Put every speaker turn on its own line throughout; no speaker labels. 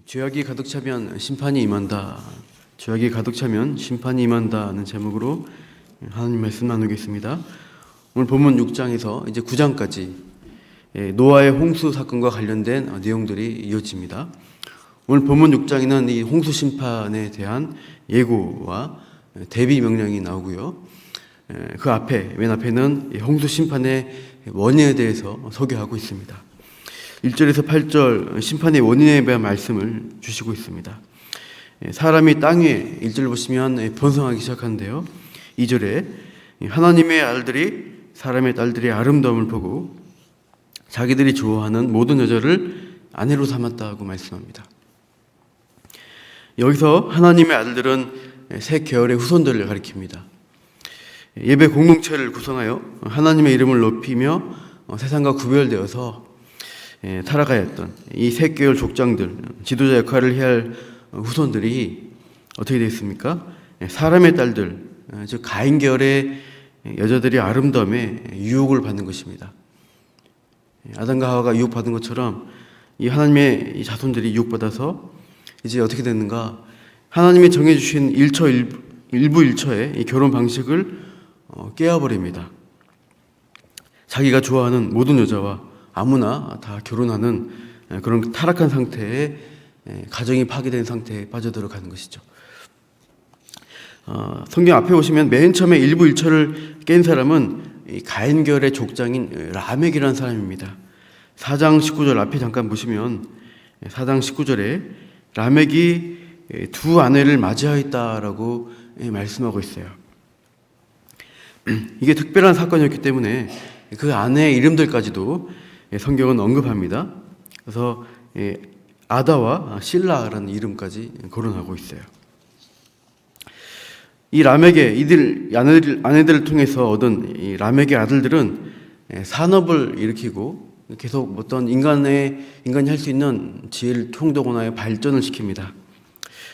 죄악이 가득 차면 심판이 임한다. 죄악이 가득 차면 심판이 임한다는 제목으로 하나님 말씀 나누겠습니다. 오늘 본문 6장에서 이제 9장까지 노아의 홍수 사건과 관련된 내용들이 이어집니다. 오늘 본문 6장에는 이 홍수 심판에 대한 예고와 대비 명령이 나오고요. 그 앞에, 맨 앞에는 홍수 심판의 원인에 대해서 소개하고 있습니다. 1절에서 8절 심판의 원인에 대한 말씀을 주시고 있습니다. 사람이 땅 위에 1절 보시면 번성하기 시작하는데요. 2절에 하나님의 아들들이 사람의 딸들의 아름다움을 보고 자기들이 좋아하는 모든 여자를 아내로 삼았다고 말씀합니다. 여기서 하나님의 아들들은 세 계열의 후손들을 가리킵니다. 예배 공동체를 구성하여 하나님의 이름을 높이며 세상과 구별되어서 타락하여 했던 이 세 계열 족장들, 지도자 역할을 해야 할 후손들이 어떻게 되었습니까? 사람의 딸들, 즉 가인 계열의 여자들이 아름다움에 유혹을 받는 것입니다. 아담과 하와가 유혹받은 것처럼 이 하나님의 이 자손들이 유혹받아서 이제 어떻게 됐는가? 하나님이 정해주신 일부 일처의 이 결혼 방식을 깨어버립니다. 자기가 좋아하는 모든 여자와 아무나 다 결혼하는 그런 타락한 상태에 가정이 파괴된 상태에 빠져들어가는 것이죠. 성경 앞에 보시면 맨 처음에 일부 일처를 깬 사람은 이 가인결의 족장인 라멕이라는 사람입니다. 4장 19절 앞에 잠깐 보시면 4장 19절에 라멕이 두 아내를 맞이하였다라고 말씀하고 있어요. 이게 특별한 사건이었기 때문에 그 아내의 이름들까지도 성경은 언급합니다. 그래서 아다와 실라라는 이름까지 거론하고 있어요. 이 라멕의 이들 아내들을 통해서 얻은 이 라멕의 아들들은 산업을 일으키고 계속 어떤 인간이 할 수 있는 지혜를 총동원하여 발전을 시킵니다.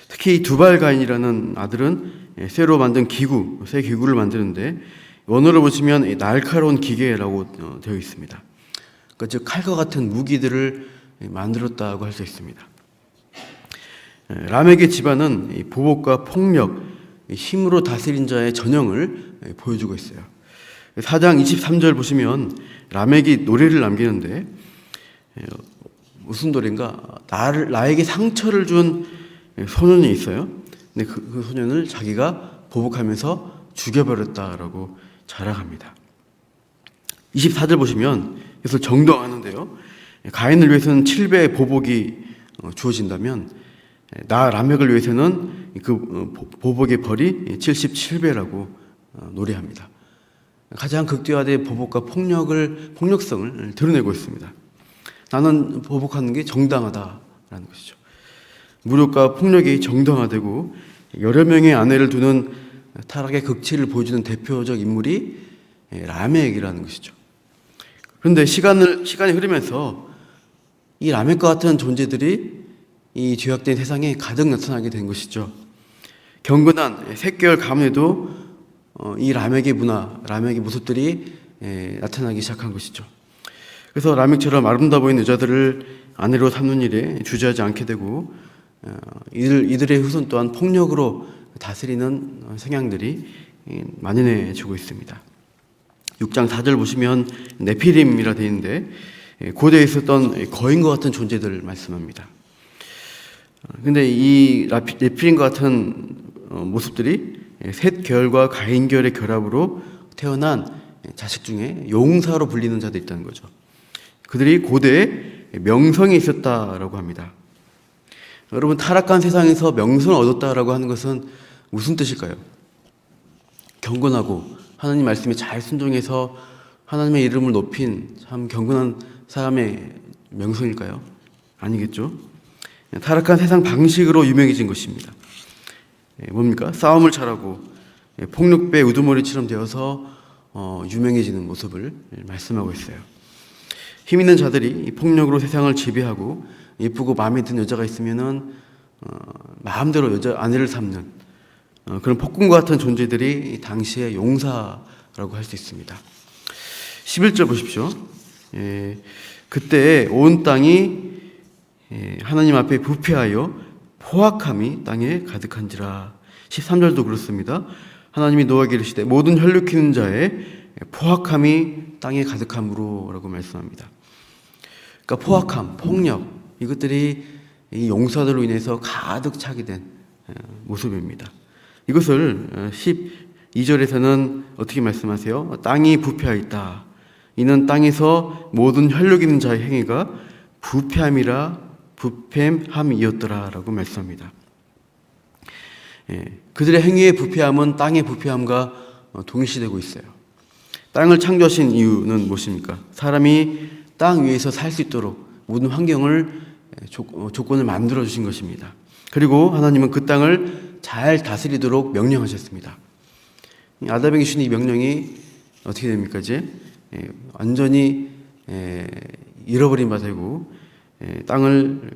특히 두발가인이라는 아들은 새로 만든 기구, 새 기구를 만드는데 원어로 보시면 날카로운 기계라고 되어 있습니다. 즉 칼과 같은 무기들을 만들었다고 할 수 있습니다. 라멕의 집안은 보복과 폭력, 힘으로 다스린 자의 전형을 보여주고 있어요. 4장 23절 보시면 라멕이 노래를 남기는데 무슨 노래인가? 나에게 상처를 준 소년이 있어요. 근데 그 소년을 자기가 보복하면서 죽여버렸다라고 자랑합니다. 24절 보시면 그래서 정정하는데요. 가인을 위해서는 7배의 보복이 주어진다면 나 라멕을 위해서는 그 보복의 벌이 77배라고 노래합니다. 가장 극대화된 보복과 폭력성을 드러내고 있습니다. 나는 보복하는 게 정당하다라는 것이죠. 무력과 폭력이 정당화되고 여러 명의 아내를 두는 타락의 극치를 보여주는 대표적 인물이 라멕이라는 것이죠. 그런데 시간이 흐르면서 이 라멕과 같은 존재들이 이 죄악된 세상에 가득 나타나게 된 것이죠. 경건한 색 계열 가문에도 이 라멕의 문화, 라멕의 모습들이 나타나기 시작한 것이죠. 그래서 라멕처럼 아름다워 보이는 여자들을 아내로 삼는 일에 주저하지 않게 되고 이들의 후손 또한 폭력으로 다스리는 성향들이 만연해지고 있습니다. 6장 4절 보시면 네피림이라 되어 있는데 고대에 있었던 거인과 같은 존재들을 말씀합니다. 근데 이 네피림과 같은 모습들이 셋 계열과 가인 계열의 결합으로 태어난 자식 중에 용사로 불리는 자들이 있다는 거죠. 그들이 고대에 명성이 있었다라고 합니다. 여러분, 타락한 세상에서 명성을 얻었다라고 하는 것은 무슨 뜻일까요? 경건하고 하나님 말씀에 잘 순종해서 하나님의 이름을 높인 참 경건한 사람의 명성일까요? 아니겠죠? 타락한 세상 방식으로 유명해진 것입니다. 뭡니까? 싸움을 잘하고 폭력배 우두머리처럼 되어서 유명해지는 모습을 말씀하고 있어요. 힘 있는 자들이 폭력으로 세상을 지배하고 예쁘고 마음에 드는 여자가 있으면은 마음대로 아내를 삼는 그런 폭군과 같은 존재들이 당시의 용사라고 할 수 있습니다. 11절 보십시오. 그때 온 땅이 하나님 앞에 부패하여 포악함이 땅에 가득한지라. 13절도 그렇습니다. 하나님이 노아에게 이르시되 모든 혈육히는 자의 포악함이 땅에 가득함으로 라고 말씀합니다. 그러니까 포악함, 폭력 이것들이 이 용사들로 인해서 가득 차게 된 모습입니다. 이것을 12절에서는 어떻게 말씀하세요? 땅이 부패하였다. 이는 땅에서 모든 혈육 있는 자의 행위가 부패함이었더라 라고 말씀합니다. 그들의 행위의 부패함은 땅의 부패함과 동일시되고 있어요. 땅을 창조하신 이유는 무엇입니까? 사람이 땅 위에서 살 수 있도록 모든 환경을 조건을 만들어 주신 것입니다. 그리고 하나님은 그 땅을 잘 다스리도록 명령하셨습니다. 아담에게 주신 이 명령이 어떻게 됩니까? 이제 완전히 잃어버린 바 되고 땅을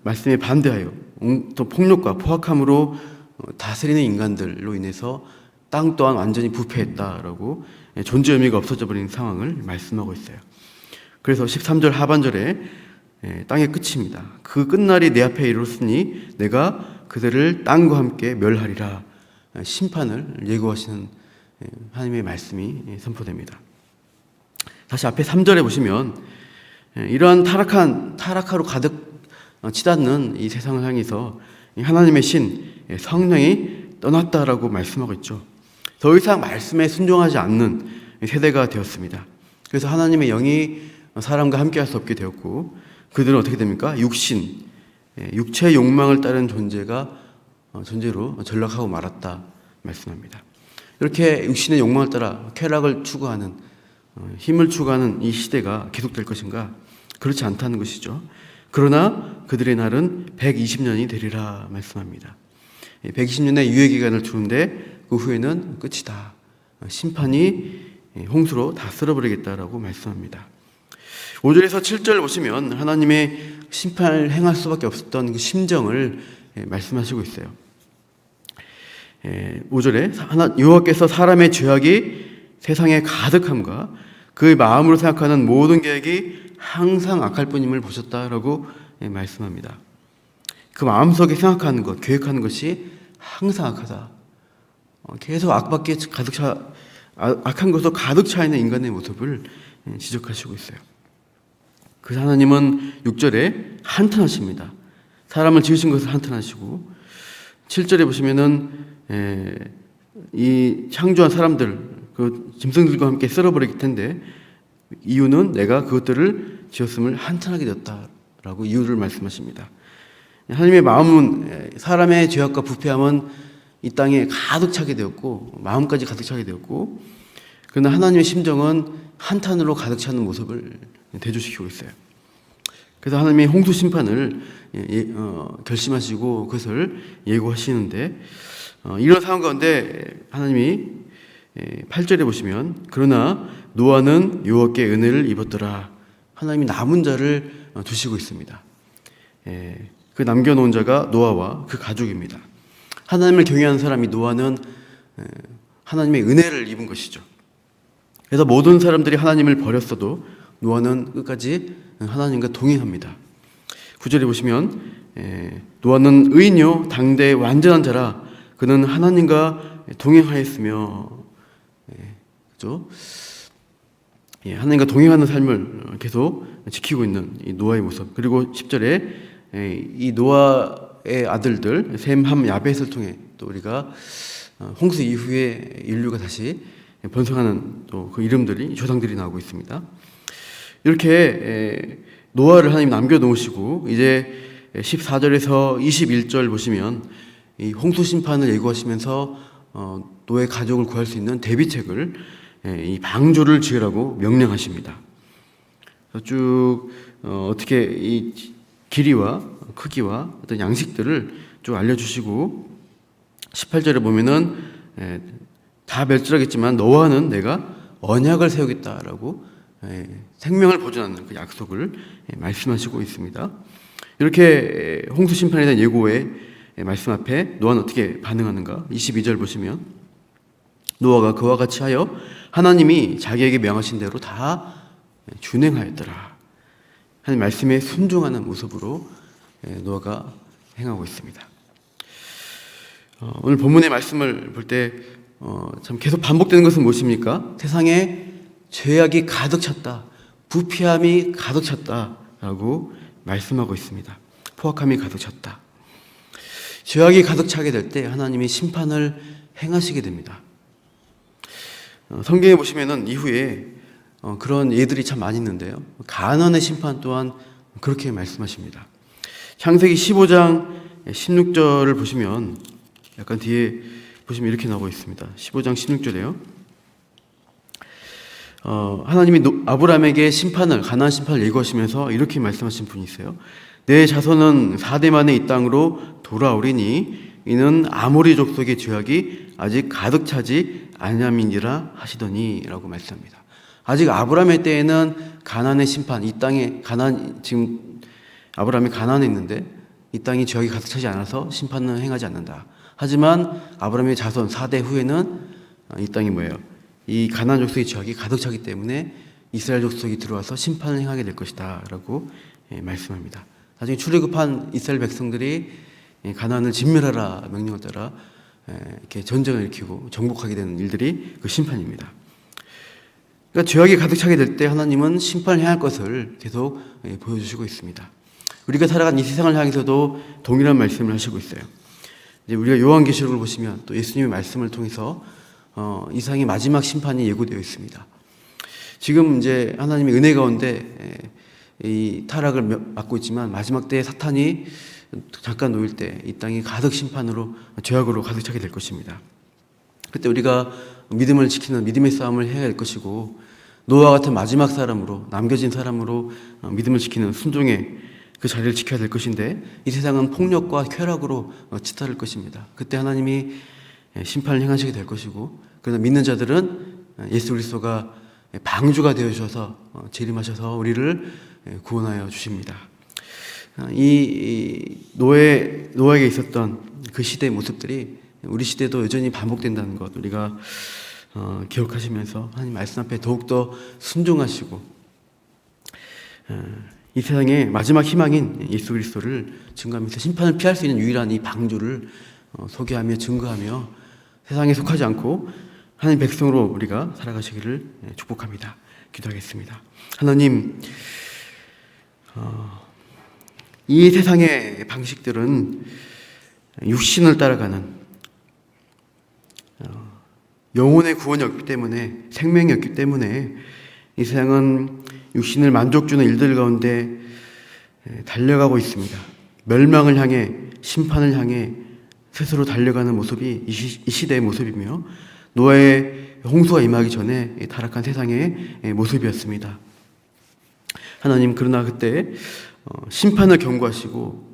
말씀에 반대하여 또 폭력과 포악함으로 다스리는 인간들로 인해서 땅 또한 완전히 부패했다라고 존재 의미가 없어져 버린 상황을 말씀하고 있어요. 그래서 13절 하반절에 땅의 끝입니다. 그 끝날이 내 앞에 이르렀으니 내가 그들을 땅과 함께 멸하리라. 심판을 예고하시는 하나님의 말씀이 선포됩니다. 다시 앞에 3절에 보시면 이러한 타락하로 가득 치닫는 이 세상을 향해서 하나님의 신 성령이 떠났다라고 말씀하고 있죠. 더 이상 말씀에 순종하지 않는 세대가 되었습니다. 그래서 하나님의 영이 사람과 함께할 수 없게 되었고 그들은 어떻게 됩니까? 육체의 욕망을 따른 존재로 전락하고 말았다 말씀합니다. 이렇게 육신의 욕망을 따라 쾌락을 추구하는 힘을 추구하는 이 시대가 계속될 것인가? 그렇지 않다는 것이죠. 그러나 그들의 날은 120년이 되리라 말씀합니다. 120년의 유예기간을 두는데 그 후에는 끝이다. 심판이 홍수로 다 쓸어버리겠다라고 말씀합니다. 5절에서 7절 보시면 하나님의 심판을 행할 수밖에 없었던 그 심정을 말씀하시고 있어요. 5절에 여호와께서 사람의 죄악이 세상에 가득함과 그의 마음으로 생각하는 모든 계획이 항상 악할 뿐임을 보셨다라고 말씀합니다. 그 마음속에 생각하는 것, 계획하는 것이 항상 악하다. 계속 악밖에 악한 것으로 가득 차 있는 인간의 모습을 지적하시고 있어요. 그 하나님은 6절에 한탄하십니다. 사람을 지으신 것을 한탄하시고 7절에 보시면은 이 창조한 사람들 그 짐승들과 함께 쓸어버리기 텐데 이유는 내가 그것들을 지었음을 한탄하게 되었다라고 이유를 말씀하십니다. 하나님의 마음은 사람의 죄악과 부패함은 이 땅에 가득 차게 되었고 마음까지 가득 차게 되었고 그러나 하나님의 심정은 한탄으로 가득 차는 모습을 대조시키고 있어요. 그래서 하나님이 홍수 심판을 결심하시고 그것을 예고하시는데 이런 상황 가운데 하나님이 8절에 보시면 그러나 노아는 여호와께 은혜를 입었더라. 하나님이 남은 자를 두시고 있습니다. 그 남겨놓은 자가 노아와 그 가족입니다. 하나님을 경외하는 사람이 노아는 하나님의 은혜를 입은 것이죠. 그래서 모든 사람들이 하나님을 버렸어도 노아는 끝까지 하나님과 동행합니다. 9절에 보시면 노아는 의인이요 당대의 완전한 자라 그는 하나님과 동행하였으며 그렇죠? 하나님과 동행하는 삶을 계속 지키고 있는 이 노아의 모습. 그리고 10절에 이 노아의 아들들 셈, 함, 야벳을 통해 또 우리가 홍수 이후에 인류가 다시 번성하는 또 그 이름들이 조상들이 나오고 있습니다. 이렇게 노아를 하나님 남겨놓으시고 이제 14절에서 21절 보시면 이 홍수 심판을 예고하시면서 노아의 가족을 구할 수 있는 대비책을 이 방주를 지으라고 명령하십니다. 쭉 어떻게 이 길이와 크기와 어떤 양식들을 쭉 알려주시고 18절에 보면은 다 멸절하겠지만 너와는 내가 언약을 세우겠다라고 생명을 보존하는 그 약속을 말씀하시고 있습니다. 이렇게 홍수 심판에 대한 예고의 말씀 앞에 노아는 어떻게 반응하는가? 22절 보시면 노아가 그와 같이 하여 하나님이 자기에게 명하신 대로 다 준행하였더라. 하나님 말씀에 순종하는 모습으로 노아가 행하고 있습니다. 오늘 본문의 말씀을 볼 때 참 계속 반복되는 것은 무엇입니까? 세상에 죄악이 가득 찼다, 부패함이 가득 찼다라고 말씀하고 있습니다. 포악함이 가득 찼다. 죄악이 가득 차게 될 때 하나님이 심판을 행하시게 됩니다. 성경에 보시면은 이후에 그런 예들이 참 많이 있는데요. 가난의 심판 또한 그렇게 말씀하십니다. 창세기 15장 16절을 보시면 약간 뒤에 보시면 이렇게 나오고 있습니다. 15장 16절에요. 하나님이 아브라함에게 가나안 심판을 예고하시면서 이렇게 말씀하신 분이 있어요. 내 자손은 4대 만에 이 땅으로 돌아오리니 이는 아모리 족속의 죄악이 아직 가득 차지 아니함이니라 하시더니 라고 말씀합니다. 아직 아브라함의 때에는 가나안의 심판, 이 땅에 지금 아브라함이 가나안에 있는데 이 땅이 죄악이 가득 차지 않아서 심판은 행하지 않는다. 하지만 아브라함의 자손 4대 후에는 이 땅이 뭐예요? 이 가나안 족속의 죄악이 가득 차기 때문에 이스라엘 족속이 들어와서 심판을 행하게 될 것이다 라고 말씀합니다. 나중에 출애굽한 이스라엘 백성들이 가나안을 진멸하라 명령을 따라 이렇게 전쟁을 일으키고 정복하게 되는 일들이 그 심판입니다. 그러니까 죄악이 가득 차게 될 때 하나님은 심판을 행할 것을 계속 보여주시고 있습니다. 우리가 살아간 이 세상을 향해서도 동일한 말씀을 하시고 있어요. 이제 우리가 요한계시록을 보시면 또 예수님의 말씀을 통해서 이 세상의 마지막 심판이 예고되어 있습니다. 지금 이제 하나님의 은혜 가운데 이 타락을 맡고 있지만 마지막 때에 사탄이 잠깐 놓일 때 이 땅이 가득 심판으로 죄악으로 가득 차게 될 것입니다. 그때 우리가 믿음을 지키는 믿음의 싸움을 해야 할 것이고 노아와 같은 마지막 사람으로 남겨진 사람으로 믿음을 지키는 순종의 그 자리를 지켜야 될 것인데 이 세상은 폭력과 쾌락으로 치달을 것입니다. 그때 하나님이 심판을 행하시게 될 것이고 그러나 믿는 자들은 예수 그리스도가 방주가 되어 주셔서 재림하셔서 우리를 구원하여 주십니다. 이 노아에게 있었던 그 시대의 모습들이 우리 시대도 여전히 반복된다는 것 우리가 기억하시면서 하나님 말씀 앞에 더욱더 순종하시고 이 세상의 마지막 희망인 예수 그리스도를 증거하면서 심판을 피할 수 있는 유일한 이 방주를 소개하며 증거하며 세상에 속하지 않고 하나님 백성으로 우리가 살아가시기를 축복합니다. 기도하겠습니다. 하나님, 이 세상의 방식들은 육신을 따라가는 영혼의 구원이 없기 때문에 생명이 없기 때문에 이 세상은 육신을 만족 주는 일들 가운데 달려가고 있습니다. 멸망을 향해 심판을 향해 스스로 달려가는 모습이 이 시대의 모습이며 노아의 홍수가 임하기 전에 타락한 세상의 모습이었습니다. 하나님 그러나 그때 심판을 경고하시고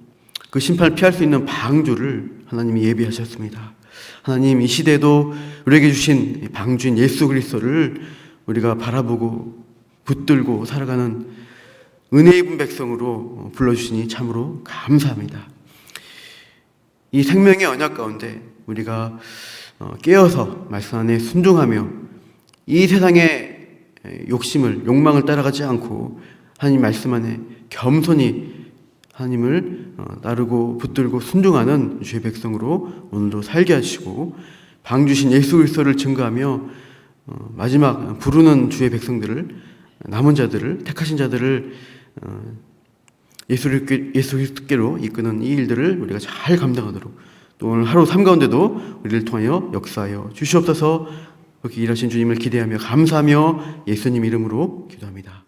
그 심판을 피할 수 있는 방주를 하나님이 예비하셨습니다. 하나님 이 시대에도 우리에게 주신 방주인 예수 그리스도를 우리가 바라보고 붙들고 살아가는 은혜 입은 백성으로 불러주시니 참으로 감사합니다. 이 생명의 언약 가운데 우리가 깨어서 말씀 안에 순종하며 이 세상의 욕망을 따라가지 않고 하나님 말씀 안에 겸손히 하나님을 따르고 붙들고 순종하는 주의 백성으로 오늘도 살게 하시고 방주신 예수 그리스도를 증거하며 마지막 부르는 주의 백성들을 남은 자들을 택하신 자들을 예수 그리스도께로 이끄는 이 일들을 우리가 잘 감당하도록 또 오늘 하루 삶 가운데도 우리를 통하여 역사하여 주시옵소서. 그렇게 일하신 주님을 기대하며 감사하며 예수님 이름으로 기도합니다.